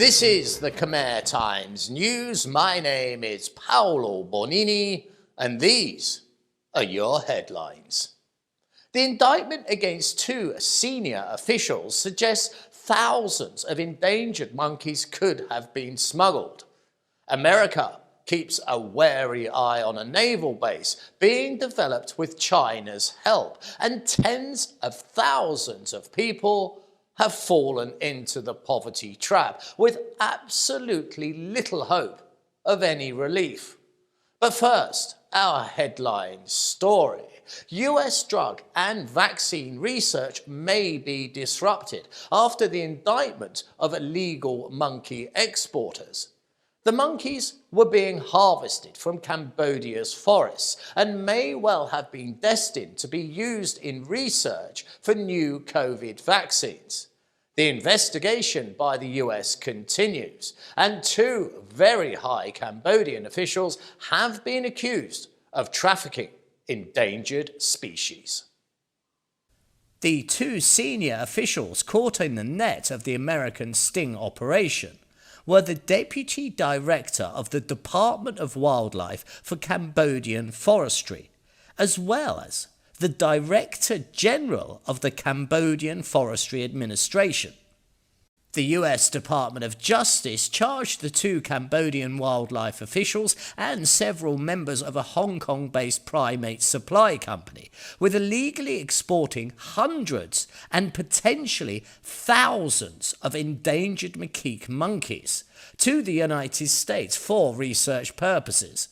This is the Khmer Times News. My name is Paolo Bonini, and these are your headlines. The indictment against two senior officials suggests thousands of endangered monkeys could have been smuggled. America keeps a wary eye on a naval base being developed with China's help, and tens of thousands of people have fallen into the poverty trap with absolutely little hope of any relief. But first, our headline story. US drug and vaccine research may be disrupted after the indictment of illegal monkey exporters. The monkeys were being harvested from Cambodia's forests and may well have been destined to be used in research for new COVID vaccines. The investigation by the US continues, and two very high Cambodian officials have been accused of trafficking endangered species. The two senior officials caught in the net of the American sting operation were the Deputy Director of the Department of Wildlife for Cambodian Forestry, as well as the Director General of the Cambodian Forestry Administration. The US Department of Justice charged the two Cambodian wildlife officials and several members of a Hong Kong-based primate supply company with illegally exporting hundreds and potentially thousands of endangered macaque monkeys to the United States for research purposes.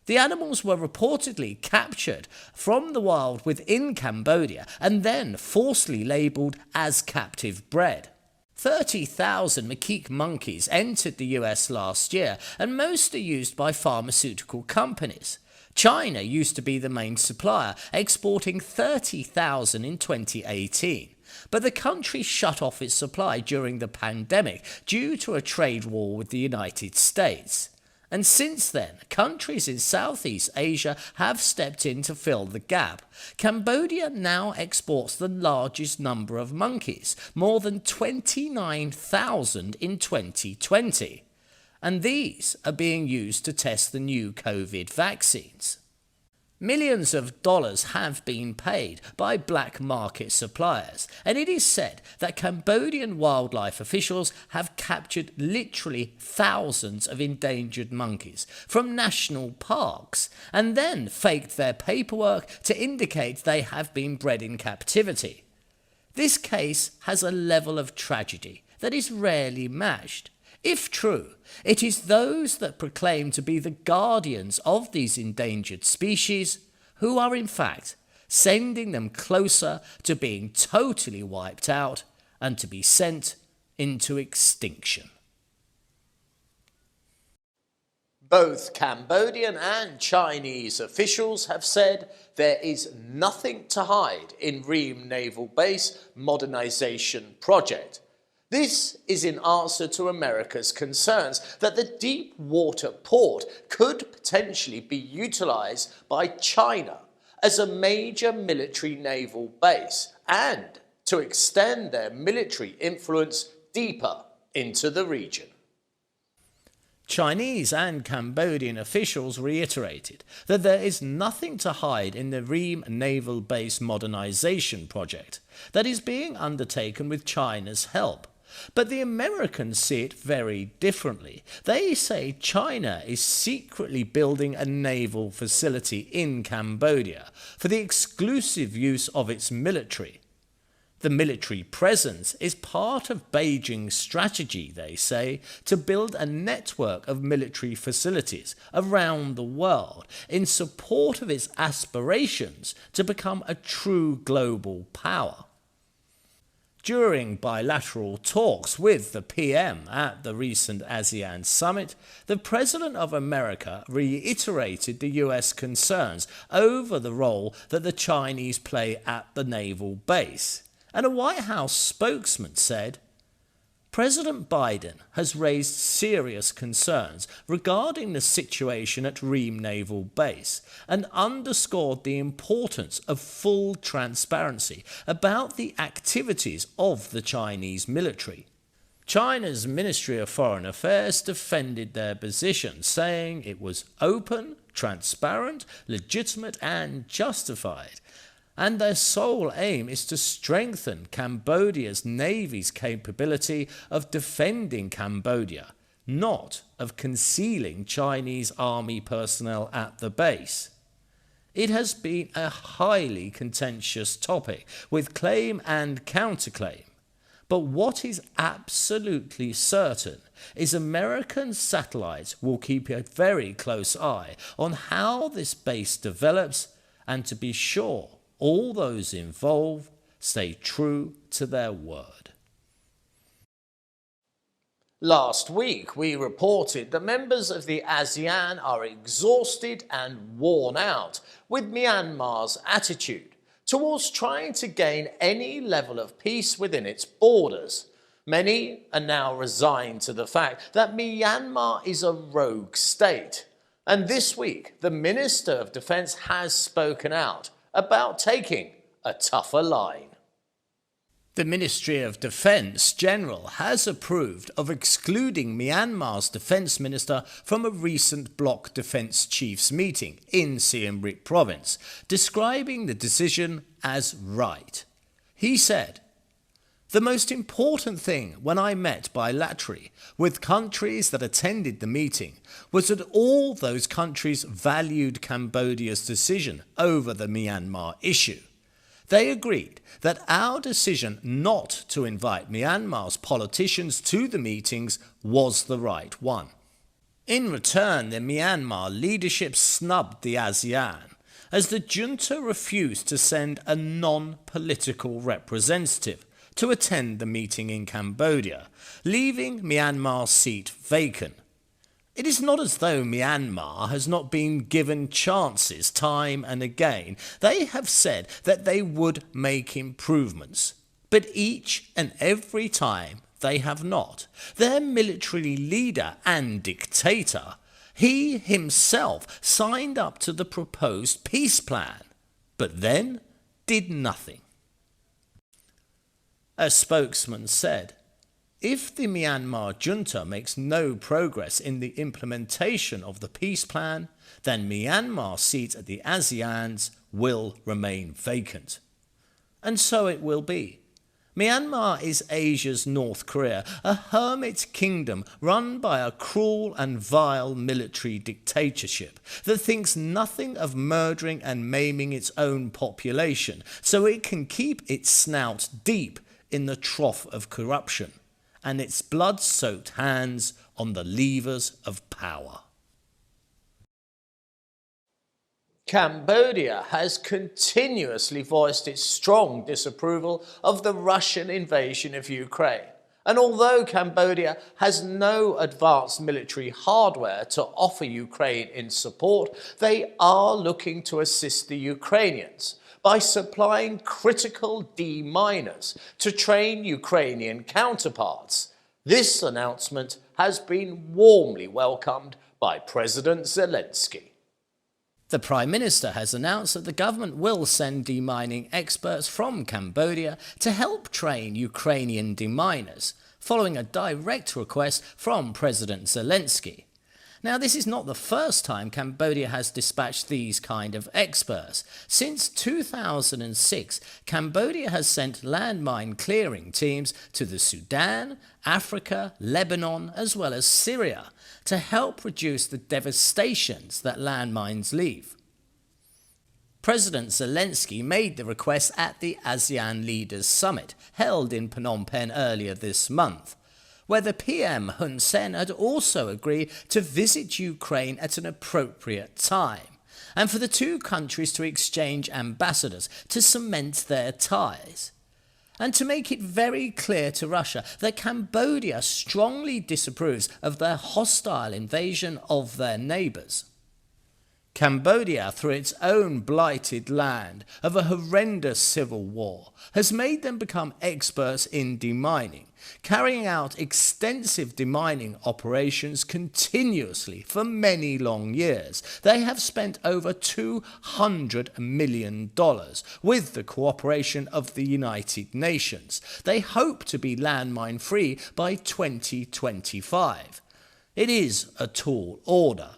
The animals were reportedly captured from the wild within Cambodia and then forcibly labelled as captive bred. 30,000 macaque monkeys entered the US last year, and most are used by pharmaceutical companies. China used to be the main supplier, exporting 30,000 in 2018. But the country shut off its supply during the pandemic due to a trade war with the United States. And since then, countries in Southeast Asia have stepped in to fill the gap. Cambodia now exports the largest number of monkeys, more than 29,000 in 2020. And these are being used to test the new COVID vaccines. Millions of dollars have been paid by black market suppliers, and it is said that Cambodian wildlife officials have captured literally thousands of endangered monkeys from national parks and then faked their paperwork to indicate they have been bred in captivity. This case has a level of tragedy that is rarely matched. If true, it is those that proclaim to be the guardians of these endangered species who are in fact sending them closer to being totally wiped out and to be sent into extinction. Both Cambodian and Chinese officials have said there is nothing to hide in Ream Naval Base modernization project. This is in answer to America's concerns that the deep water port could potentially be utilized by China as a major military naval base and to extend their military influence deeper into the region. Chinese and Cambodian officials reiterated that there is nothing to hide in the Ream Naval Base modernization project that is being undertaken with China's help. But the Americans see it very differently. They say China is secretly building a naval facility in Cambodia for the exclusive use of its military. The military presence is part of Beijing's strategy, they say, to build a network of military facilities around the world in support of its aspirations to become a true global power. During bilateral talks with the PM at the recent ASEAN summit, the President of America reiterated the US concerns over the role that the Chinese play at the naval base. And a White House spokesman said, President Biden has raised serious concerns regarding the situation at Ream Naval Base and underscored the importance of full transparency about the activities of the Chinese military. China's Ministry of Foreign Affairs defended their position, saying it was open, transparent, legitimate and justified, and their sole aim is to strengthen Cambodia's navy's capability of defending Cambodia, not of concealing Chinese army personnel at the base. It has been a highly contentious topic, with claim and counterclaim. But what is absolutely certain is American satellites will keep a very close eye on how this base develops, and to be sure all those involved stay true to their word. Last week, we reported that members of the ASEAN are exhausted and worn out with Myanmar's attitude towards trying to gain any level of peace within its borders. Many are now resigned to the fact that Myanmar is a rogue state. And this week, the Minister of Defence has spoken out about taking a tougher line. The Ministry of Defence General has approved of excluding Myanmar's Defence Minister from a recent Bloc Defence Chiefs meeting in Siem Reap Province, describing the decision as right. He said, "The most important thing when I met bilaterally with countries that attended the meeting was that all those countries valued Cambodia's decision over the Myanmar issue. They agreed that our decision not to invite Myanmar's politicians to the meetings was the right one." In return, the Myanmar leadership snubbed the ASEAN, as the junta refused to send a non-political representative to attend the meeting in Cambodia, leaving Myanmar's seat vacant. It is not as though Myanmar has not been given chances time and again. They have said that they would make improvements, but each and every time they have not. Their military leader and dictator, he himself signed up to the proposed peace plan, but then did nothing. A spokesman said, "If the Myanmar junta makes no progress in the implementation of the peace plan, then Myanmar's seat at the ASEANs will remain vacant." And so it will be. Myanmar is Asia's North Korea, a hermit kingdom run by a cruel and vile military dictatorship that thinks nothing of murdering and maiming its own population so it can keep its snout deep in the trough of corruption and its blood-soaked hands on the levers of power. Cambodia has continuously voiced its strong disapproval of the Russian invasion of Ukraine. And although Cambodia has no advanced military hardware to offer Ukraine in support, they are looking to assist the Ukrainians by supplying critical deminers to train Ukrainian counterparts. This announcement has been warmly welcomed by President Zelensky. The Prime Minister has announced that the government will send demining experts from Cambodia to help train Ukrainian deminers, following a direct request from President Zelensky. Now, this is not the first time Cambodia has dispatched these kind of experts. Since 2006, Cambodia has sent landmine clearing teams to the Sudan, Africa, Lebanon, as well as Syria to help reduce the devastations that landmines leave. President Zelensky made the request at the ASEAN Leaders Summit, held in Phnom Penh earlier this month, where the PM Hun Sen had also agreed to visit Ukraine at an appropriate time, and for the two countries to exchange ambassadors to cement their ties, and to make it very clear to Russia that Cambodia strongly disapproves of their hostile invasion of their neighbours. Cambodia, through its own blighted land of a horrendous civil war, has made them become experts in demining, carrying out extensive demining operations continuously for many long years. They have spent over $200 million with the cooperation of the United Nations. They hope to be landmine free by 2025. It is a tall order,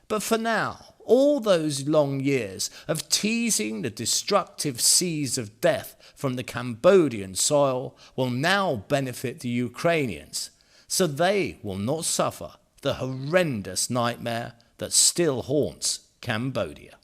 but for now, all those long years of teasing the destructive seas of death from the Cambodian soil will now benefit the Ukrainians, so they will not suffer the horrendous nightmare that still haunts Cambodia.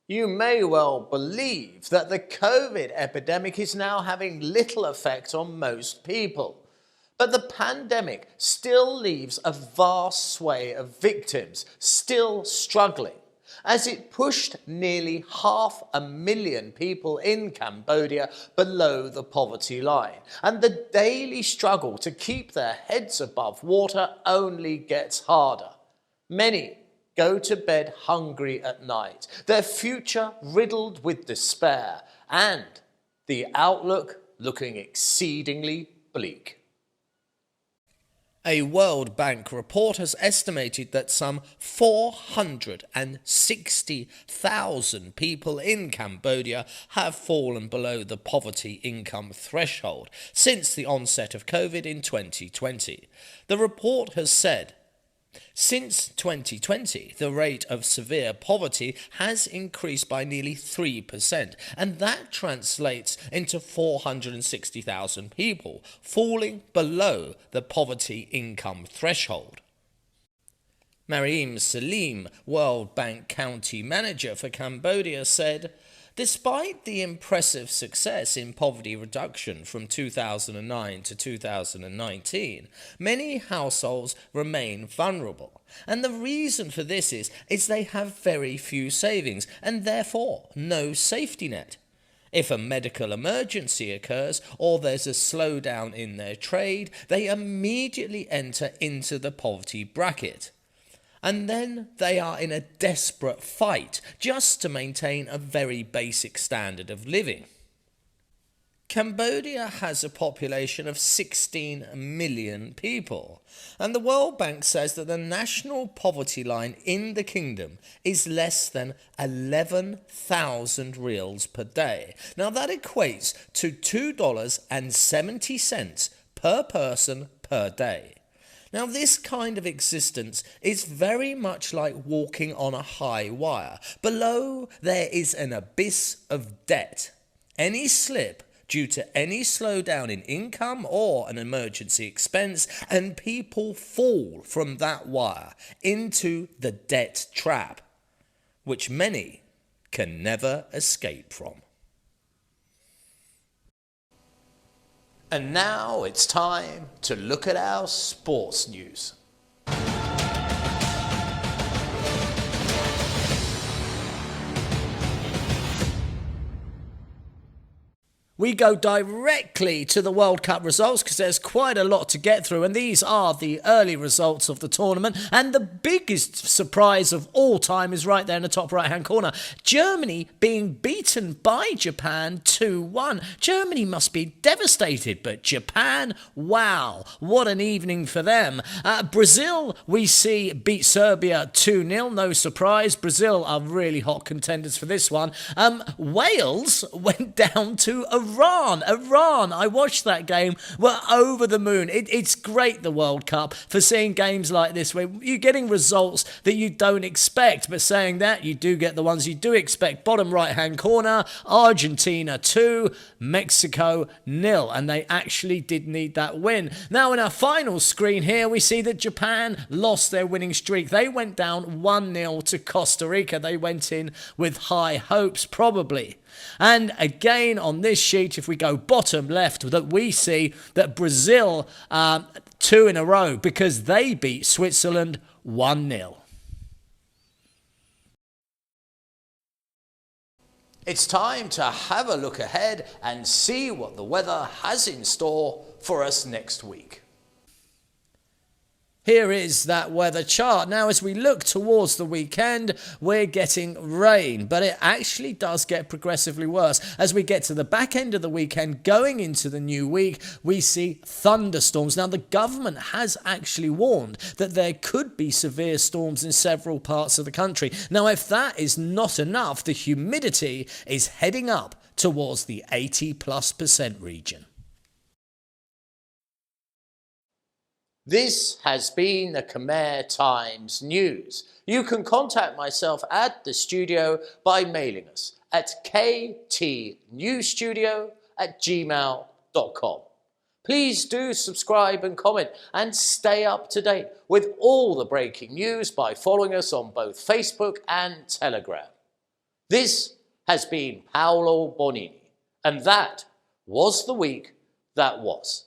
You may well believe that the COVID epidemic is now having little effect on most people. But the pandemic still leaves a vast sway of victims still struggling, as it pushed nearly 500,000 people in Cambodia below the poverty line. And the daily struggle to keep their heads above water only gets harder. Many go to bed hungry at night, their future riddled with despair, and the outlook looking exceedingly bleak. A World Bank report has estimated that some 460,000 people in Cambodia have fallen below the poverty income threshold since the onset of COVID in 2020. The report has said, since 2020, the rate of severe poverty has increased by nearly 3%, and that translates into 460,000 people falling below the poverty income threshold. Mariam Salim, World Bank County Manager for Cambodia, said, despite the impressive success in poverty reduction from 2009 to 2019, many households remain vulnerable. And the reason for this is they have very few savings and therefore no safety net. If a medical emergency occurs or there's a slowdown in their trade, they immediately enter into the poverty bracket. And then they are in a desperate fight just to maintain a very basic standard of living. Cambodia has a population of 16 million people, and the World Bank says that the national poverty line in the kingdom is less than 11,000 reals per day. Now that equates to $2.70 per person per day. Now, this kind of existence is very much like walking on a high wire. Below, there is an abyss of debt. Any slip due to any slowdown in income or an emergency expense, and people fall from that wire into the debt trap, which many can never escape from. And now it's time to look at our sports news. We go directly to the World Cup results because there's quite a lot to get through, and these are the early results of the tournament. And the biggest surprise of all time is right there in the top right-hand corner. Germany being beaten by Japan 2-1. Germany must be devastated, but Japan, wow, what an evening for them. Brazil, we see, beat Serbia 2-0, no surprise. Brazil are really hot contenders for this one. Wales went down to Iran, I watched that game, were over the moon. It's great, the World Cup, for seeing games like this where you're getting results that you don't expect. But saying that, you do get the ones you do expect. Bottom right-hand corner, Argentina 2, Mexico 0. And they actually did need that win. Now, in our final screen here, we see that Japan lost their winning streak. They went down 1-0 to Costa Rica. They went in with high hopes, probably. And again on this sheet, if we go bottom left, that we see that Brazil 2 in a row because they beat Switzerland 1-0. It's time to have a look ahead and see what the weather has in store for us next week. Here is that weather chart. Now, as we look towards the weekend, we're getting rain, but it actually does get progressively worse. As we get to the back end of the weekend, going into the new week, we see thunderstorms. Now, the government has actually warned that there could be severe storms in several parts of the country. Now, if that is not enough, the humidity is heading up towards the 80+% region. This has been the Khmer Times News. You can contact myself at the studio by mailing us at ktnewsstudio@gmail.com. Please do subscribe and comment and stay up to date with all the breaking news by following us on both Facebook and Telegram. This has been Paolo Bonini, and that was the week that was.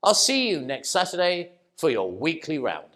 I'll see you next Saturday for your weekly roundup.